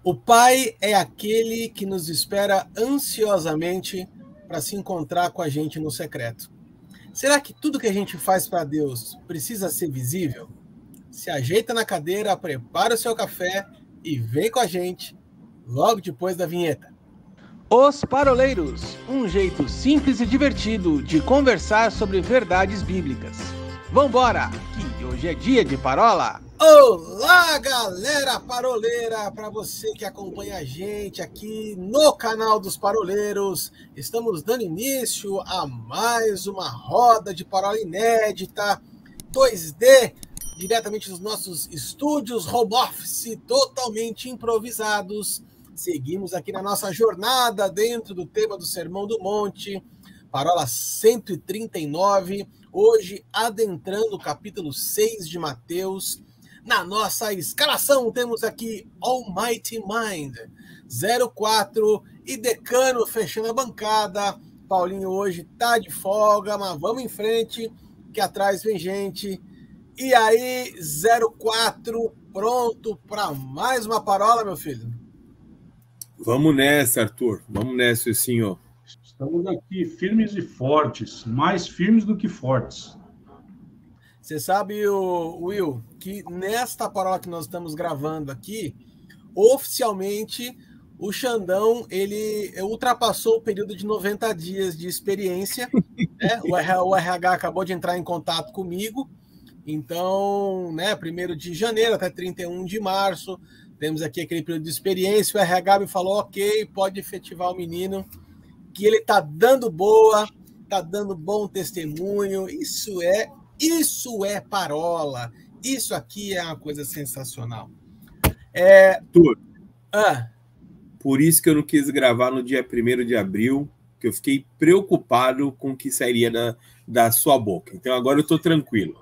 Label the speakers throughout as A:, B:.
A: O Pai é aquele que nos espera ansiosamente para se encontrar com a gente no secreto. Será que tudo que a gente faz para Deus precisa ser visível? Se ajeita na cadeira, prepara o seu café e vem com a gente logo depois da vinheta.
B: Os Paroleiros, um jeito simples e divertido de conversar sobre verdades bíblicas. Vambora, que hoje é dia de parola!
A: Olá, galera paroleira! Para você que acompanha a gente aqui no canal dos Paroleiros, estamos dando início a mais uma roda de parola inédita, 2D, diretamente dos nossos estúdios home office, totalmente improvisados. Seguimos aqui na nossa jornada dentro do tema do Sermão do Monte, parola 139, hoje adentrando o capítulo 6 de Mateus. Na nossa escalação temos aqui Almighty Mind, 04 e Decano fechando a bancada. Paulinho hoje tá de folga, mas vamos em frente, que atrás vem gente. E aí, 04, pronto para mais uma parola, meu filho?
C: Vamos nessa, Arthur. Vamos nessa, senhor.
D: Estamos aqui firmes e fortes, mais firmes do que fortes.
A: Você sabe, Will, que nesta parola que nós estamos gravando aqui, oficialmente o Xandão ele ultrapassou o período de 90 dias de experiência. Né? O RH acabou de entrar em contato comigo. Então, né, 1º de janeiro até 31 de março, temos aqui aquele período de experiência. O RH me falou, ok, pode efetivar o menino, que ele está dando boa, está dando bom testemunho. Isso é parola. Isso aqui é uma coisa sensacional.
C: Arthur, por isso que eu não quis gravar no dia 1º de abril, que eu fiquei preocupado com o que sairia da sua boca. Então agora eu estou tranquilo.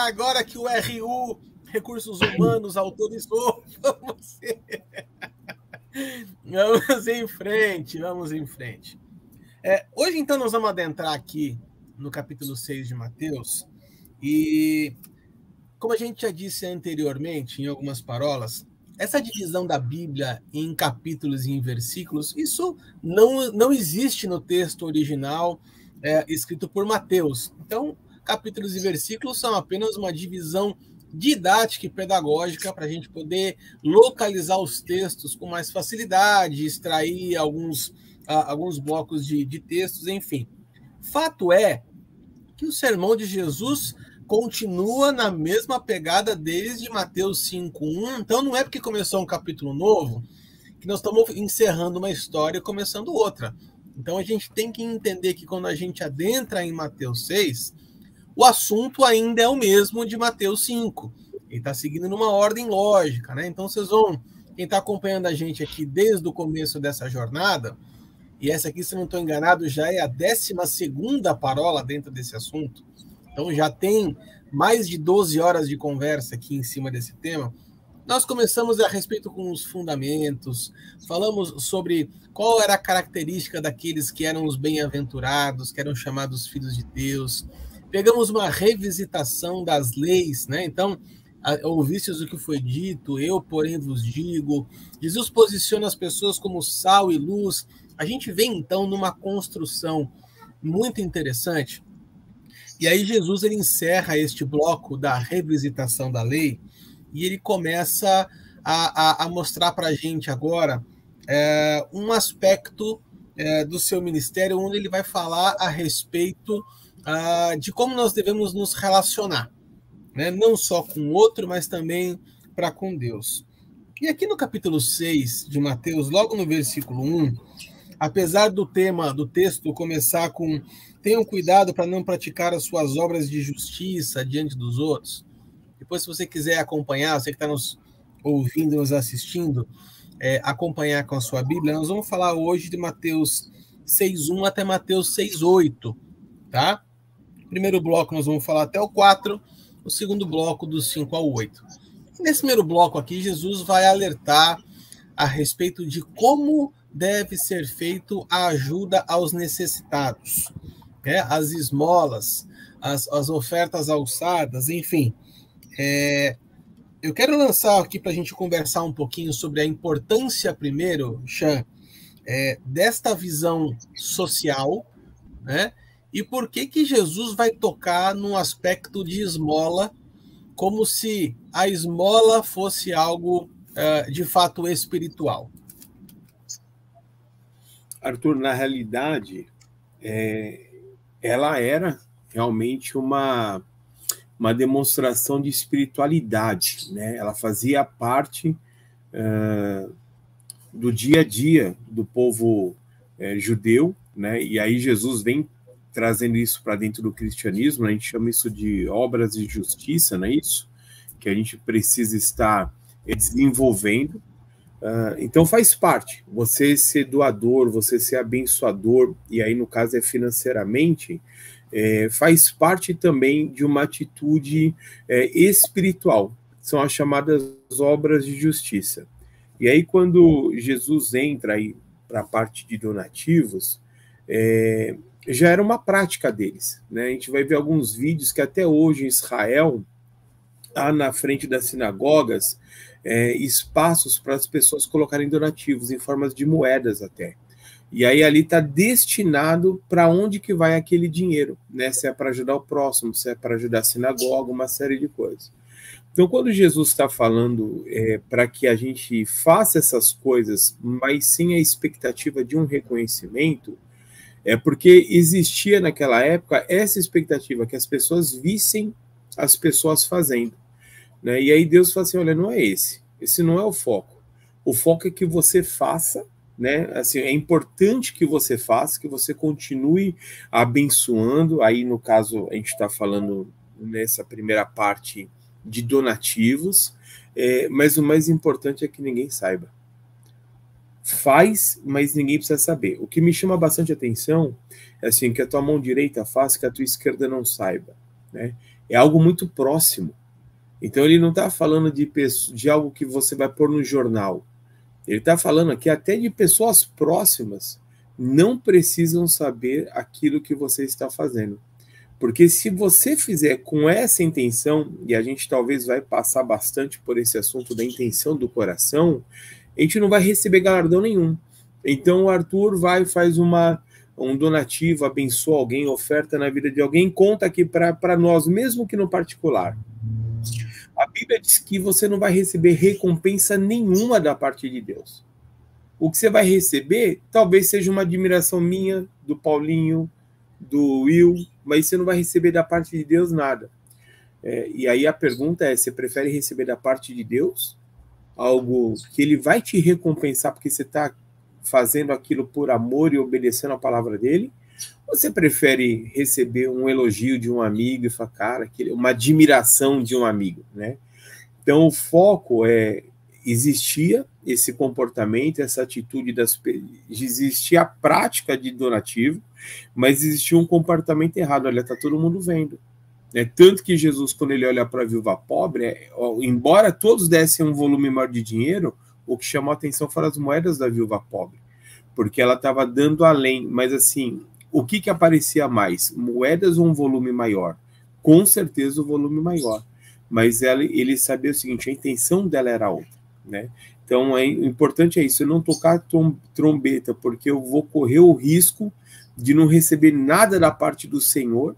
A: Agora que o RU, Recursos Humanos, autorizou, vamos em frente, vamos em frente. Hoje, então, nós vamos adentrar aqui no capítulo 6 de Mateus, e como a gente já disse anteriormente, em algumas parolas, essa divisão da Bíblia em capítulos e em versículos, isso não existe no texto original escrito por Mateus. Então, capítulos e versículos são apenas uma divisão didática e pedagógica para a gente poder localizar os textos com mais facilidade, extrair alguns blocos de textos, enfim. Fato é que o sermão de Jesus continua na mesma pegada desde Mateus 5:1, então não é porque começou um capítulo novo que nós estamos encerrando uma história e começando outra. Então a gente tem que entender que quando a gente adentra em Mateus 6, o assunto ainda é o mesmo de Mateus 5. Ele está seguindo numa ordem lógica, né? Então vocês vão, quem está acompanhando a gente aqui desde o começo dessa jornada, e essa aqui, se não estou enganado, já é a 12ª parola dentro desse assunto. Então já tem mais de 12 horas de conversa aqui em cima desse tema. Nós começamos a respeito com os fundamentos, falamos sobre qual era a característica daqueles que eram os bem-aventurados, que eram chamados filhos de Deus. Pegamos uma revisitação das leis, né? Então, ouvistes o que foi dito, eu, porém, vos digo. Jesus posiciona as pessoas como sal e luz. A gente vem, então, numa construção muito interessante. E aí Jesus ele encerra este bloco da revisitação da lei e ele começa a mostrar para a gente agora um aspecto do seu ministério, onde ele vai falar a respeito de como nós devemos nos relacionar, né? Não só com o outro, mas também para com Deus. E aqui no capítulo 6 de Mateus, logo no versículo 1, apesar do tema do texto começar com tenham cuidado para não praticar as suas obras de justiça diante dos outros. Depois, se você quiser acompanhar, você que está nos ouvindo, nos assistindo, acompanhar com a sua Bíblia, nós vamos falar hoje de Mateus 6:1 até Mateus 6:8, tá? Primeiro bloco nós vamos falar até o 4, o segundo bloco do 5 ao 8. E nesse primeiro bloco aqui, Jesus vai alertar a respeito de como deve ser feito a ajuda aos necessitados, né? As esmolas, as ofertas alçadas, enfim. Eu quero lançar aqui para a gente conversar um pouquinho sobre a importância, primeiro, Chan, desta visão social, né? E por que Jesus vai tocar no aspecto de esmola, como se a esmola fosse algo de fato espiritual.
C: Arthur, na realidade, ela era realmente uma demonstração de espiritualidade, né? Ela fazia parte do dia a dia do povo judeu, né? E aí Jesus vem trazendo isso para dentro do cristianismo, né? A gente chama isso de obras de justiça, não é isso? Que a gente precisa estar desenvolvendo. Então faz parte, você ser doador, você ser abençoador, e aí no caso é financeiramente, faz parte também de uma atitude espiritual, são as chamadas obras de justiça. E aí quando Jesus entra aí para a parte de donativos, já era uma prática deles, né? A gente vai ver alguns vídeos que até hoje em Israel, há na frente das sinagogas, espaços para as pessoas colocarem donativos em formas de moedas até. E aí ali está destinado para onde que vai aquele dinheiro, né? Se é para ajudar o próximo, se é para ajudar a sinagoga, uma série de coisas. Então, quando Jesus está falando para que a gente faça essas coisas, mas sem a expectativa de um reconhecimento, é porque existia naquela época essa expectativa, que as pessoas vissem as pessoas fazendo. Né? E aí Deus fala assim, olha, não é esse não é o foco. O foco é que você faça, né? Assim, é importante que você faça, que você continue abençoando. Aí, no caso, a gente está falando nessa primeira parte de donativos, mas o mais importante é que ninguém saiba. Faz, mas ninguém precisa saber. O que me chama bastante atenção é assim, que a tua mão direita faça, que a tua esquerda não saiba. Né? É algo muito próximo. Então ele não está falando de algo que você vai pôr no jornal. Ele está falando aqui até de pessoas próximas não precisam saber aquilo que você está fazendo. Porque se você fizer com essa intenção, e a gente talvez vai passar bastante por esse assunto da intenção do coração, a gente não vai receber galardão nenhum. Então o Arthur vai e faz um donativo, abençoa alguém, oferta na vida de alguém, conta aqui para nós, mesmo que no particular. A Bíblia diz que você não vai receber recompensa nenhuma da parte de Deus. O que você vai receber talvez seja uma admiração minha, do Paulinho, do Will, mas você não vai receber da parte de Deus nada. E aí a pergunta é, você prefere receber da parte de Deus algo que ele vai te recompensar porque você está fazendo aquilo por amor e obedecendo a palavra dele? Ou você prefere receber um elogio de um amigo e falar, cara, uma admiração de um amigo, né? Então, o foco existia esse comportamento, essa atitude existia a prática de donativo, mas existia um comportamento errado. Olha, tá todo mundo vendo. Tanto que Jesus, quando ele olha para a viúva pobre, embora todos dessem um volume maior de dinheiro, o que chamou a atenção foram as moedas da viúva pobre, porque ela estava dando além, mas assim, o que aparecia mais? Moedas ou um volume maior? Com certeza o volume maior. Mas ele sabia o seguinte, a intenção dela era outra. Né? Então, o importante é isso, eu não tocar trombeta, porque eu vou correr o risco de não receber nada da parte do Senhor,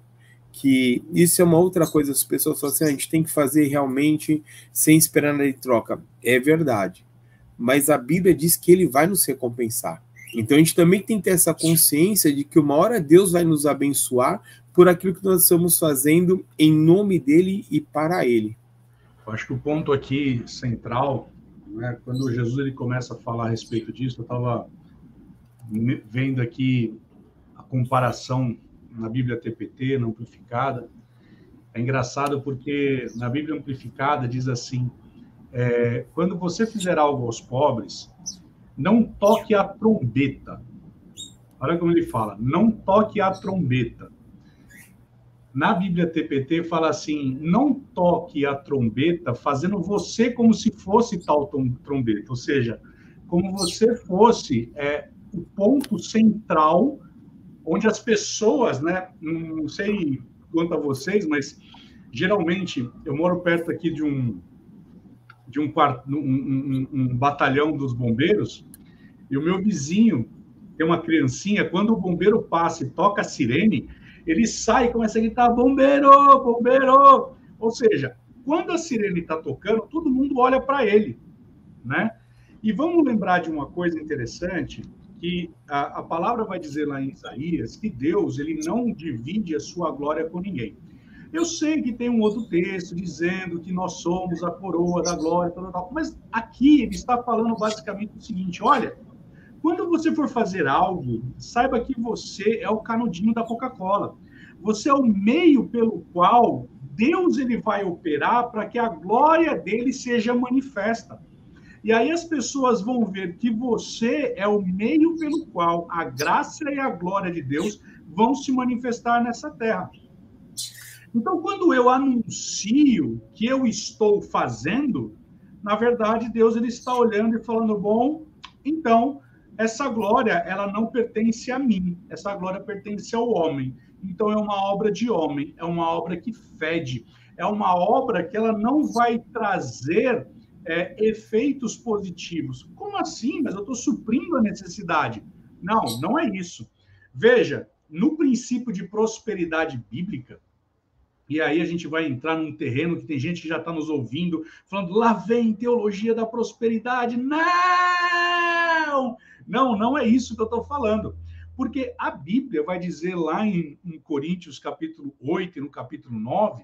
C: que isso é uma outra coisa, as pessoas falam assim, a gente tem que fazer realmente sem esperar nada de troca. É verdade. Mas a Bíblia diz que ele vai nos recompensar. Então a gente também tem que ter essa consciência de que uma hora Deus vai nos abençoar por aquilo que nós estamos fazendo em nome dele e para ele.
D: Eu acho que o ponto aqui central, né, quando Jesus ele começa a falar a respeito disso, eu estava vendo aqui a comparação na Bíblia TPT, na Amplificada. É engraçado porque na Bíblia Amplificada diz assim, quando você fizer algo aos pobres, não toque a trombeta. Olha como ele fala, não toque a trombeta. Na Bíblia TPT fala assim, não toque a trombeta fazendo você como se fosse tal trombeta. Ou seja, como você fosse o ponto central onde as pessoas, né, não sei quanto a vocês, mas geralmente eu moro perto aqui de um um batalhão dos bombeiros, e o meu vizinho tem uma criancinha, quando o bombeiro passa e toca a sirene, ele sai e começa a gritar, bombeiro, bombeiro! Ou seja, quando a sirene está tocando, todo mundo olha para ele, né? E vamos lembrar de uma coisa interessante, que a palavra vai dizer lá em Isaías que Deus ele não divide a sua glória com ninguém. Eu sei que tem um outro texto dizendo que nós somos a coroa da glória, tal, mas aqui ele está falando basicamente o seguinte, olha, quando você for fazer algo, saiba que você é o canudinho da Coca-Cola. Você é o meio pelo qual Deus ele vai operar para que a glória dele seja manifesta. E aí as pessoas vão ver que você é o meio pelo qual a graça e a glória de Deus vão se manifestar nessa terra. Então, quando eu anuncio que eu estou fazendo, na verdade, Deus ele está olhando e falando, bom, então, essa glória, ela não pertence a mim, essa glória pertence ao homem. Então, é uma obra de homem, é uma obra que fede, é uma obra que ela não vai trazer efeitos positivos. Como assim? Mas eu estou suprindo a necessidade. Não, não é isso. Veja, no princípio de prosperidade bíblica, e aí a gente vai entrar num terreno que tem gente que já está nos ouvindo, falando, lá vem teologia da prosperidade. Não! Não é isso que eu estou falando. Porque a Bíblia vai dizer lá em Coríntios, capítulo 8 e no capítulo 9,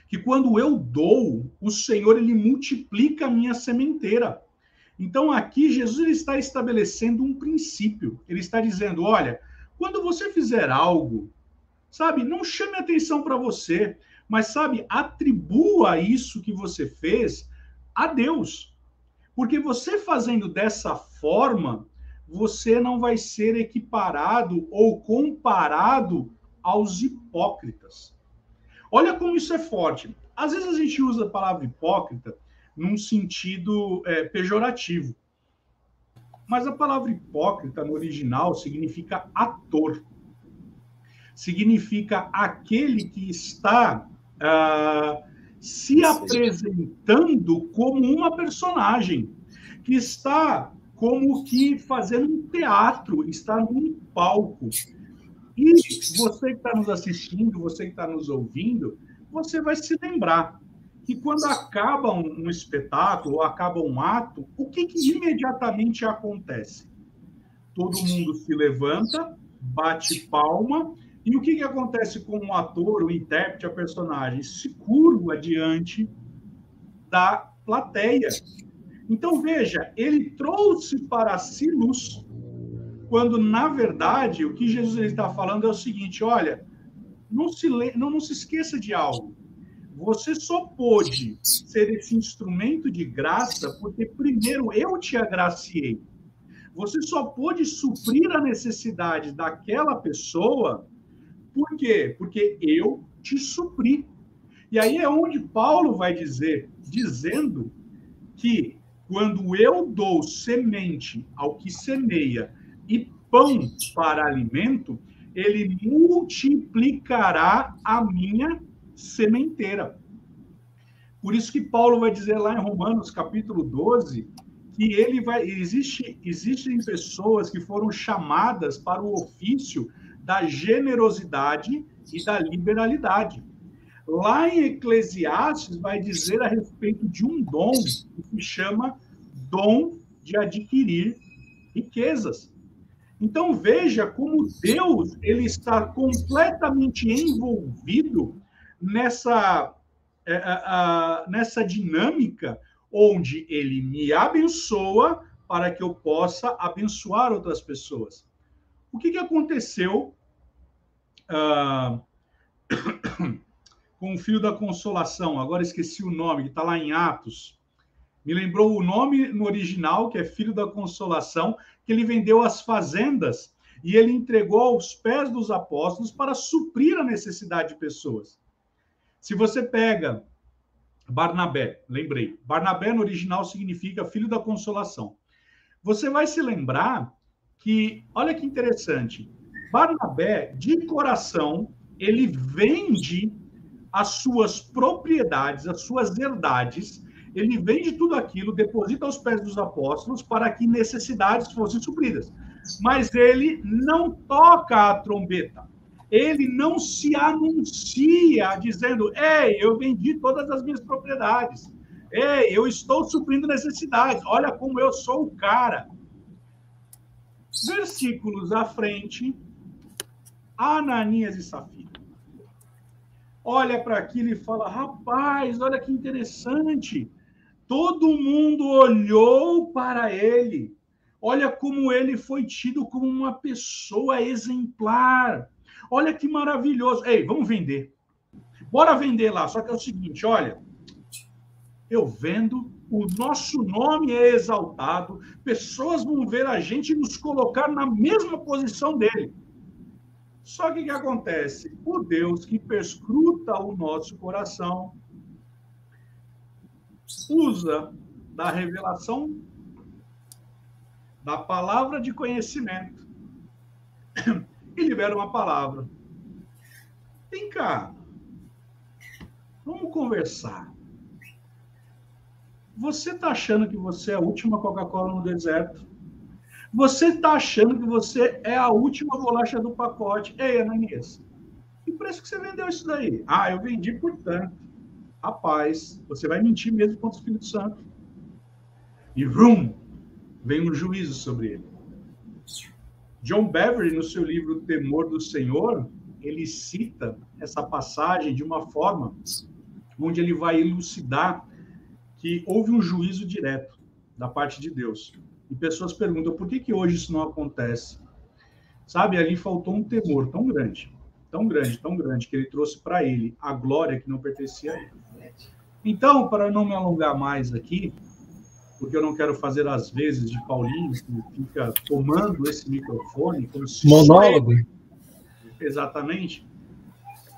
D: que quando eu dou, o Senhor ele multiplica a minha sementeira. Então aqui Jesus ele está estabelecendo um princípio. Ele está dizendo, olha, quando você fizer algo, sabe, não chame atenção para você, mas, sabe, atribua isso que você fez a Deus. Porque você fazendo dessa forma, você não vai ser equiparado ou comparado aos hipócritas. Olha como isso é forte. Às vezes a gente usa a palavra hipócrita num sentido pejorativo. Mas a palavra hipócrita, no original, significa ator. Significa aquele que está se apresentando como uma personagem, que está como que fazendo um teatro, está num palco. E você que está nos assistindo, você que está nos ouvindo, você vai se lembrar que quando acaba um espetáculo, ou acaba um ato, o que imediatamente acontece? Todo mundo se levanta, bate palma, e o que acontece com o ator, o intérprete, a personagem? Se curva diante da plateia. Então, veja, ele trouxe para si luz, quando, na verdade, o que Jesus está falando é o seguinte, olha, não se esqueça de algo. Você só pôde ser esse instrumento de graça porque, primeiro, eu te agraciei. Você só pôde suprir a necessidade daquela pessoa. Por quê? Porque eu te supri. E aí é onde Paulo vai dizendo que quando eu dou semente ao que semeia e pão para alimento, ele multiplicará a minha sementeira. Por isso que Paulo vai dizer lá em Romanos, capítulo 12, que existem pessoas que foram chamadas para o ofício da generosidade e da liberalidade. Lá em Eclesiastes vai dizer a respeito de um dom que se chama dom de adquirir riquezas. Então veja como Deus ele está completamente envolvido nessa dinâmica onde ele me abençoa para que eu possa abençoar outras pessoas. O que aconteceu com o Filho da Consolação? Agora esqueci o nome, que está lá em Atos. Me lembrou o nome no original, que é Filho da Consolação, que ele vendeu as fazendas e ele entregou aos pés dos apóstolos para suprir a necessidade de pessoas. Se você pega Barnabé, lembrei, Barnabé no original significa Filho da Consolação. Você vai se lembrar que, olha que interessante, Barnabé, de coração, ele vende as suas propriedades, as suas herdades, ele vende tudo aquilo, deposita aos pés dos apóstolos para que necessidades fossem supridas. Mas ele não toca a trombeta. Ele não se anuncia dizendo: ei, eu vendi todas as minhas propriedades. Ei, eu estou suprindo necessidades. Olha como eu sou o cara. Versículos à frente, Ananias e Safira olha para aquilo e fala: rapaz, olha que interessante. Todo mundo olhou para ele. Olha como ele foi tido como uma pessoa exemplar. Olha que maravilhoso. Ei, vamos vender. Bora vender lá. Só que é o seguinte, olha, eu vendo, o nosso nome é exaltado, pessoas vão ver a gente e nos colocar na mesma posição dele. Só que o que acontece? O Deus que perscruta o nosso coração usa da revelação da palavra de conhecimento e libera uma palavra. Vem cá, vamos conversar. Você está achando que você é a última Coca-Cola no deserto? Você está achando que você é a última bolacha do pacote? Ei, Ananias, que preço que você vendeu isso daí? Ah, eu vendi por tanto. Rapaz, você vai mentir mesmo contra o Espírito Santo. E vrum, vem um juízo sobre ele. John Bevere, no seu livro Temor do Senhor, ele cita essa passagem de uma forma onde ele vai elucidar que houve um juízo direto da parte de Deus. E pessoas perguntam, por que hoje isso não acontece? Sabe, ali faltou um temor tão grande, que ele trouxe para ele a glória que não pertencia a ele. Então, para não me alongar mais aqui, porque eu não quero fazer as vezes de Paulinho, que fica tomando esse microfone, como se
A: monólogo.
D: Exatamente.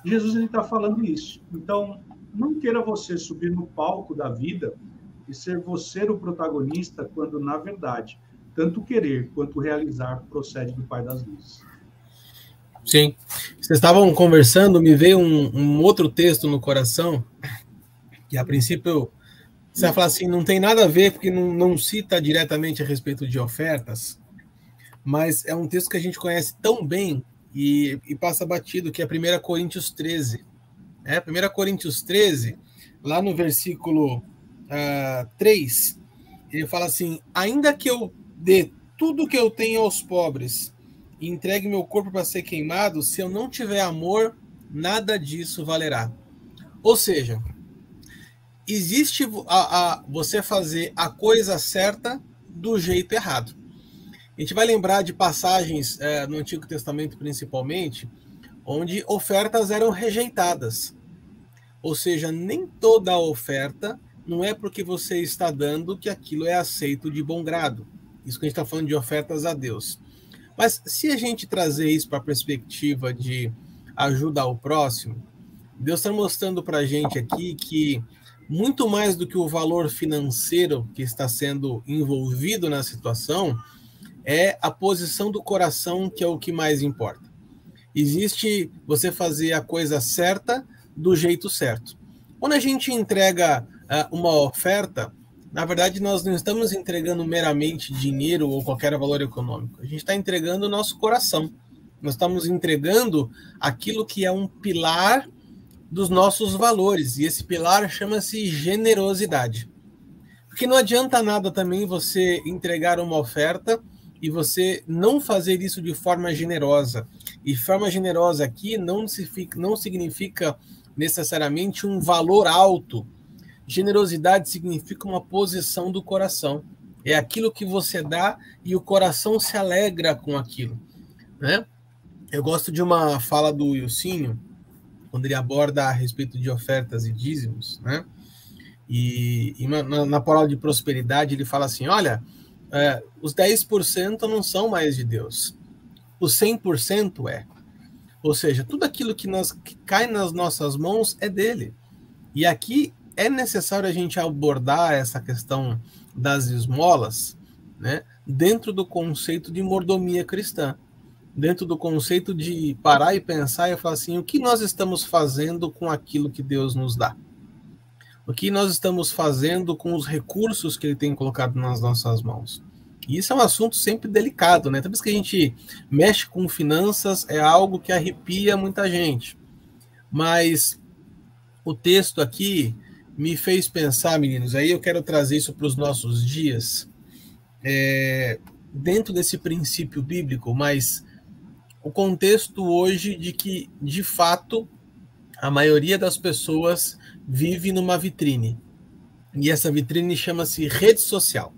D: Jesus está falando isso. Então, não queira você subir no palco da vida e ser você o protagonista, quando, na verdade, tanto querer quanto realizar procede do Pai das Luzes.
A: Sim. Vocês estavam conversando, me veio um outro texto no coração, que a princípio você vai falar assim, não tem nada a ver, porque não cita diretamente a respeito de ofertas, mas é um texto que a gente conhece tão bem e passa batido, que é 1 Coríntios 13. 1 Coríntios 13, lá no versículo 3, ele fala assim: ainda que eu dê tudo que eu tenho aos pobres e entregue meu corpo para ser queimado, se eu não tiver amor, nada disso valerá. Ou seja, existe você fazer a coisa certa do jeito errado. A gente vai lembrar de passagens no Antigo Testamento, principalmente, onde ofertas eram rejeitadas. Ou seja, nem toda oferta não é porque você está dando que aquilo é aceito de bom grado. Isso que a gente está falando de ofertas a Deus. Mas se a gente trazer isso para a perspectiva de ajuda ao próximo, Deus está mostrando para a gente aqui que muito mais do que o valor financeiro que está sendo envolvido na situação, é a posição do coração que é o que mais importa. Existe você fazer a coisa certa do jeito certo. Quando a gente entrega uma oferta, na verdade nós não estamos entregando meramente dinheiro ou qualquer valor econômico. A gente está entregando o nosso coração. Nós estamos entregando aquilo que é um pilar dos nossos valores. E esse pilar chama-se generosidade. Porque não adianta nada também você entregar uma oferta e você não fazer isso de forma generosa. E forma generosa aqui não significa necessariamente um valor alto. Generosidade significa uma posição do coração. É aquilo que você dá e o coração se alegra com aquilo, né? Eu gosto de uma fala do Ilcinho, quando ele aborda a respeito de ofertas e dízimos, né? E na palavra de prosperidade ele fala assim, olha, os 10% não são mais de Deus, os 100% é. Ou seja, tudo aquilo que cai nas nossas mãos é dele. E aqui é necessário a gente abordar essa questão das esmolas, né, dentro do conceito de mordomia cristã, dentro do conceito de parar e pensar e falar assim, o que nós estamos fazendo com aquilo que Deus nos dá? O que nós estamos fazendo com os recursos que ele tem colocado nas nossas mãos? E isso é um assunto sempre delicado, né? Toda vez que a gente mexe com finanças, é algo que arrepia muita gente. Mas o texto aqui me fez pensar, meninos, aí eu quero trazer isso para os nossos dias, dentro desse princípio bíblico, mas o contexto hoje de que, de fato, a maioria das pessoas vive numa vitrine. E essa vitrine chama-se rede social.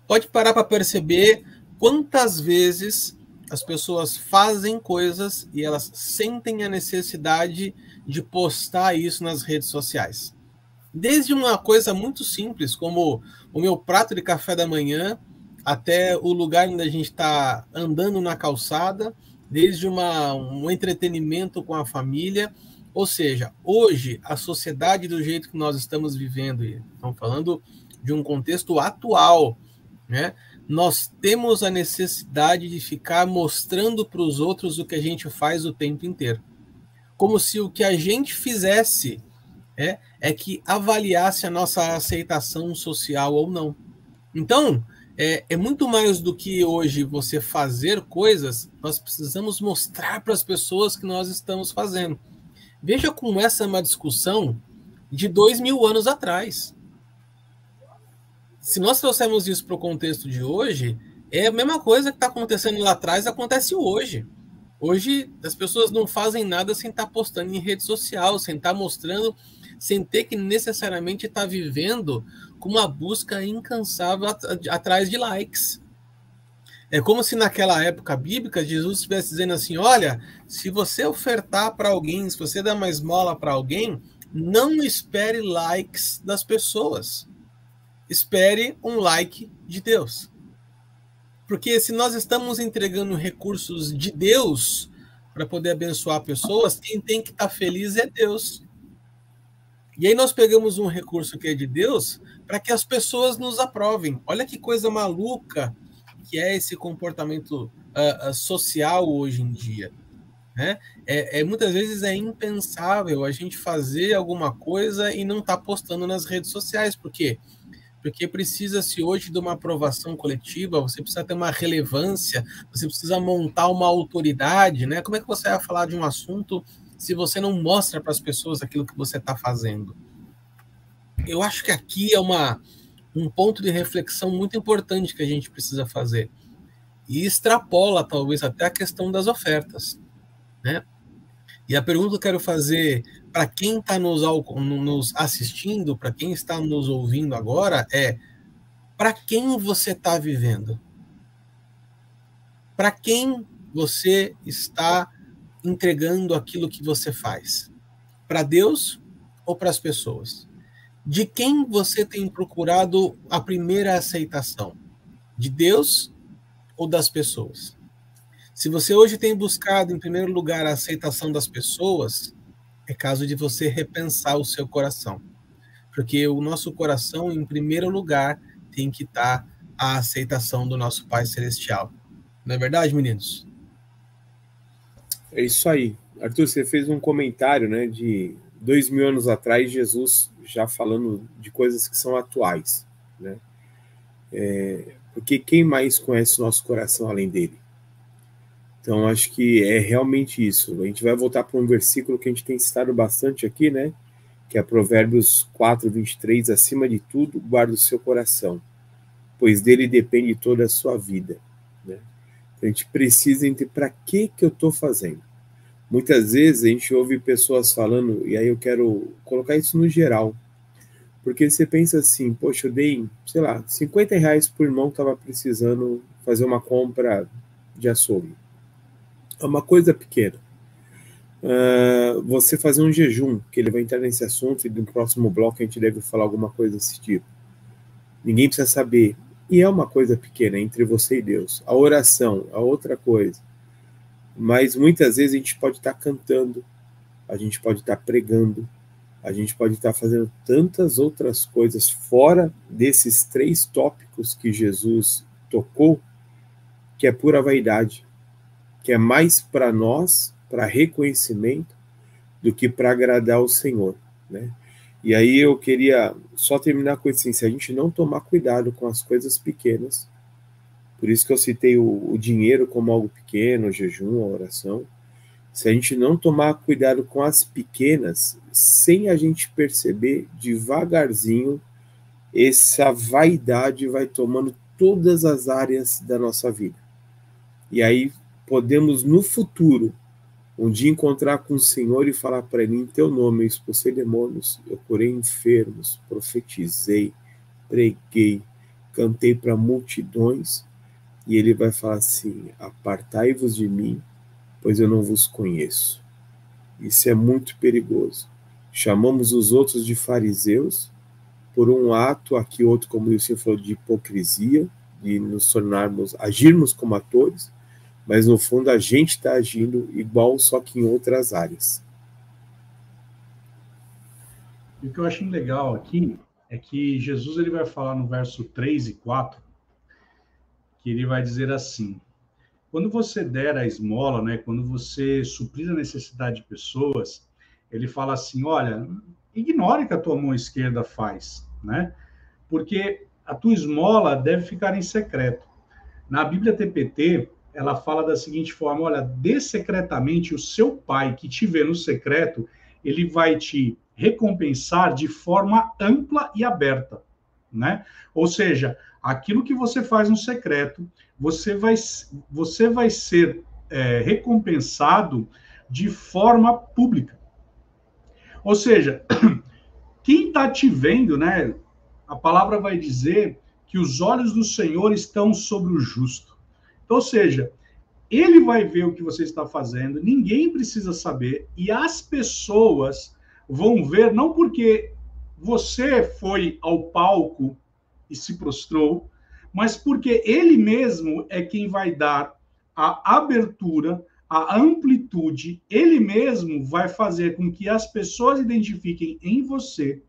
A: Pode parar para perceber quantas vezes as pessoas fazem coisas e elas sentem a necessidade de postar isso nas redes sociais. Desde uma coisa muito simples, como o meu prato de café da manhã, até o lugar onde a gente está andando na calçada, desde um entretenimento com a família. Ou seja, hoje, a sociedade do jeito que nós estamos vivendo, e estamos falando de um contexto atual, né? Nós temos a necessidade de ficar mostrando para os outros o que a gente faz o tempo inteiro. Como se o que a gente fizesse é que avaliasse a nossa aceitação social ou não. Então, é muito mais do que hoje você fazer coisas, nós precisamos mostrar para as pessoas que nós estamos fazendo. Veja como essa é uma discussão de 2000 anos atrás. Se nós trouxermos isso para o contexto de hoje, é a mesma coisa que está acontecendo lá atrás, acontece hoje. Hoje, as pessoas não fazem nada sem estar postando em rede social, sem estar mostrando, sem ter que necessariamente estar vivendo com uma busca incansável atrás de likes. É como se naquela época bíblica, Jesus estivesse dizendo assim, olha, se você ofertar para alguém, se você der uma esmola para alguém, não espere likes das pessoas. Espere um like de Deus. Porque se nós estamos entregando recursos de Deus para poder abençoar pessoas, quem tem que estar feliz é Deus. E aí nós pegamos um recurso que é de Deus para que as pessoas nos aprovem. Olha que coisa maluca que é esse comportamento social hoje em dia. Né? Muitas vezes é impensável a gente fazer alguma coisa e não estar postando nas redes sociais. Por quê? Porque precisa-se hoje de uma aprovação coletiva, você precisa ter uma relevância, você precisa montar uma autoridade, né? Como é que você vai falar de um assunto se você não mostra para as pessoas aquilo que você está fazendo? Eu acho que aqui é um ponto de reflexão muito importante que a gente precisa fazer. E extrapola, talvez, até a questão das ofertas, né? E a pergunta que eu quero fazer para quem está nos assistindo, para quem está nos ouvindo agora, é: para quem você está vivendo? Para quem você está entregando aquilo que você faz? Para Deus ou para as pessoas? De quem você tem procurado a primeira aceitação? De Deus ou das pessoas? Se você hoje tem buscado, em primeiro lugar, a aceitação das pessoas, é caso de você repensar o seu coração. Porque o nosso coração, em primeiro lugar, tem que estar a aceitação do nosso Pai Celestial. Não é verdade, meninos?
C: É isso aí. Arthur, você fez um comentário, né, de 2000 anos atrás, Jesus já falando de coisas que são atuais, né? Porque quem mais conhece o nosso coração além dele? Então, acho que é realmente isso. A gente vai voltar para um versículo que a gente tem citado bastante aqui, né? Que é Provérbios 4, 23. Acima de tudo, guarda o seu coração, pois dele depende toda a sua vida, né? Então, a gente precisa entender para que eu estou fazendo. Muitas vezes a gente ouve pessoas falando, e aí eu quero colocar isso no geral, porque você pensa assim, poxa, eu dei, sei lá, R$50 por irmão que estava precisando fazer uma compra de açougue. É uma coisa pequena. Você fazer um jejum, que ele vai entrar nesse assunto, e no próximo bloco a gente deve falar alguma coisa desse tipo. Ninguém precisa saber. E é uma coisa pequena entre você e Deus. A oração é outra coisa. Mas muitas vezes a gente pode estar cantando, a gente pode estar pregando, a gente pode estar fazendo tantas outras coisas fora desses 3 tópicos que Jesus tocou, que é pura vaidade, que é mais para nós, para reconhecimento, do que para agradar o Senhor, né? E aí eu queria só terminar com isso, assim, se a gente não tomar cuidado com as coisas pequenas, por isso que eu citei o dinheiro como algo pequeno, o jejum, a oração, se a gente não tomar cuidado com as pequenas, sem a gente perceber, devagarzinho, essa vaidade vai tomando todas as áreas da nossa vida. E aí podemos, no futuro, um dia encontrar com o Senhor e falar para ele, em teu nome eu expulsei demônios, eu curei enfermos, profetizei, preguei, cantei para multidões, e ele vai falar assim, apartai-vos de mim, pois eu não vos conheço. Isso é muito perigoso. Chamamos os outros de fariseus, por um ato, aqui outro, como o senhor falou, de hipocrisia, de nos tornarmos, agirmos como atores, mas no fundo a gente está agindo igual, só que em outras áreas.
D: E o que eu achei legal aqui é que Jesus ele vai falar no verso 3 e 4, que ele vai dizer assim, quando você der a esmola, né, quando você suprir a necessidade de pessoas, ele fala assim, olha, ignore o que a tua mão esquerda faz, né? Porque a tua esmola deve ficar em secreto. Na Bíblia TPT, ela fala da seguinte forma, olha, dê secretamente o seu pai que te vê no secreto, ele vai te recompensar de forma ampla e aberta, né? Ou seja, aquilo que você faz no secreto, você vai ser recompensado de forma pública. Ou seja, quem está te vendo, né? A palavra vai dizer que os olhos do Senhor estão sobre o justo. Então, ou seja, ele vai ver o que você está fazendo, ninguém precisa saber, e as pessoas vão ver, não porque você foi ao palco e se prostrou, mas porque ele mesmo é quem vai dar a abertura, a amplitude, ele mesmo vai fazer com que as pessoas identifiquem em você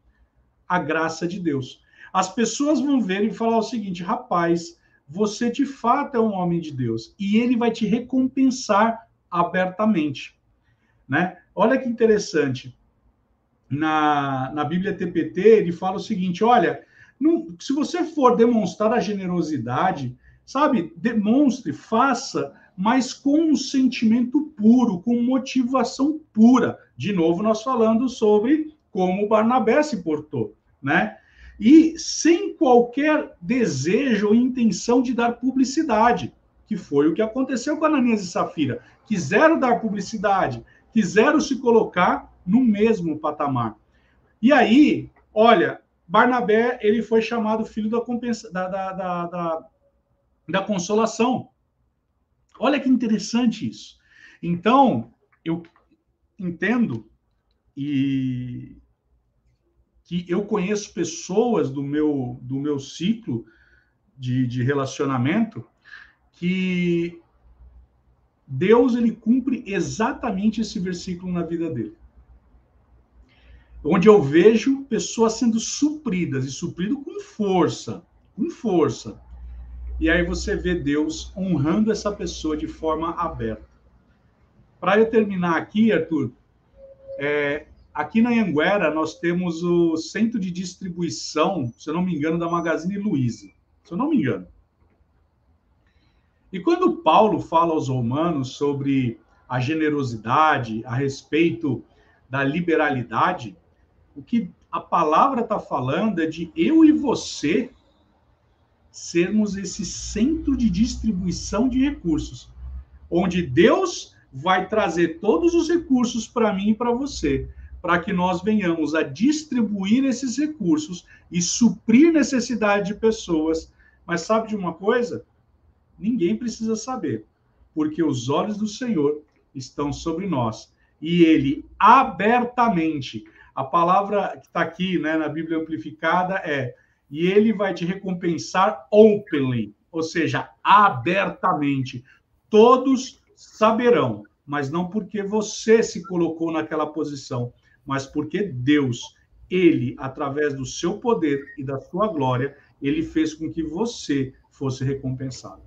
D: a graça de Deus. As pessoas vão ver e falar o seguinte, rapaz, você de fato é um homem de Deus, e ele vai te recompensar abertamente, né? Olha que interessante, na Bíblia TPT, ele fala o seguinte, olha, se você for demonstrar a generosidade, sabe, demonstre, faça, mas com um sentimento puro, com motivação pura. De novo, nós falando sobre como Barnabé se portou, né? E sem qualquer desejo ou intenção de dar publicidade, que foi o que aconteceu com Ananias e Safira. Quiseram dar publicidade, quiseram se colocar no mesmo patamar. E aí, olha, Barnabé, ele foi chamado filho da consolação. Olha que interessante isso. Então, eu entendo que eu conheço pessoas do meu ciclo de relacionamento que Deus ele cumpre exatamente esse versículo na vida dele. Onde eu vejo pessoas sendo supridas, e suprido com força, com força. E aí você vê Deus honrando essa pessoa de forma aberta. Para eu terminar aqui, Arthur, aqui na Anhanguera nós temos o centro de distribuição, se eu não me engano, da Magazine Luiza. Se eu não me engano. E quando Paulo fala aos romanos sobre a generosidade, a respeito da liberalidade, o que a palavra está falando é de eu e você sermos esse centro de distribuição de recursos, onde Deus vai trazer todos os recursos para mim e para você, para que nós venhamos a distribuir esses recursos e suprir necessidade de pessoas. Mas sabe de uma coisa? Ninguém precisa saber, porque os olhos do Senhor estão sobre nós, e Ele abertamente, a palavra que está aqui, né, na Bíblia Amplificada e Ele vai te recompensar openly, ou seja, abertamente. Todos saberão, mas não porque você se colocou naquela posição, mas porque Deus, Ele, através do seu poder e da sua glória, Ele fez com que você fosse recompensado.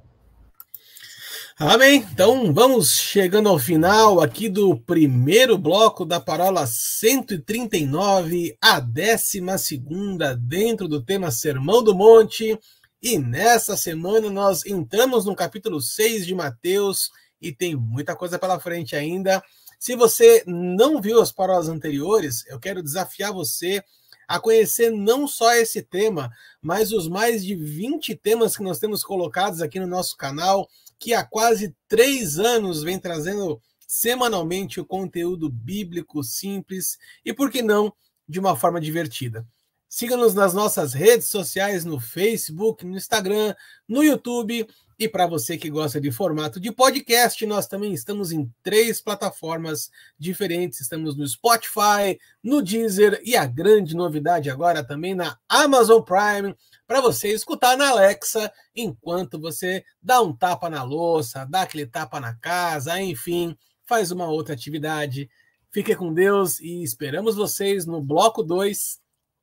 A: Amém. Então vamos chegando ao final aqui do primeiro bloco da Parola 139, a 12ª dentro do tema Sermão do Monte. E nessa semana nós entramos no capítulo 6 de Mateus e tem muita coisa pela frente ainda. Se você não viu as paródias anteriores, eu quero desafiar você a conhecer não só esse tema, mas os mais de 20 temas que nós temos colocados aqui no nosso canal, que há quase 3 anos vem trazendo semanalmente o conteúdo bíblico simples e, por que não, de uma forma divertida. Siga-nos nas nossas redes sociais, no Facebook, no Instagram, no YouTube. E para você que gosta de formato de podcast, nós também estamos em 3 plataformas diferentes. Estamos no Spotify, no Deezer e a grande novidade agora também na Amazon Prime, para você escutar na Alexa enquanto você dá um tapa na louça, dá aquele tapa na casa, enfim, faz uma outra atividade. Fique com Deus e esperamos vocês no bloco 2.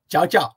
A: Tchau, tchau.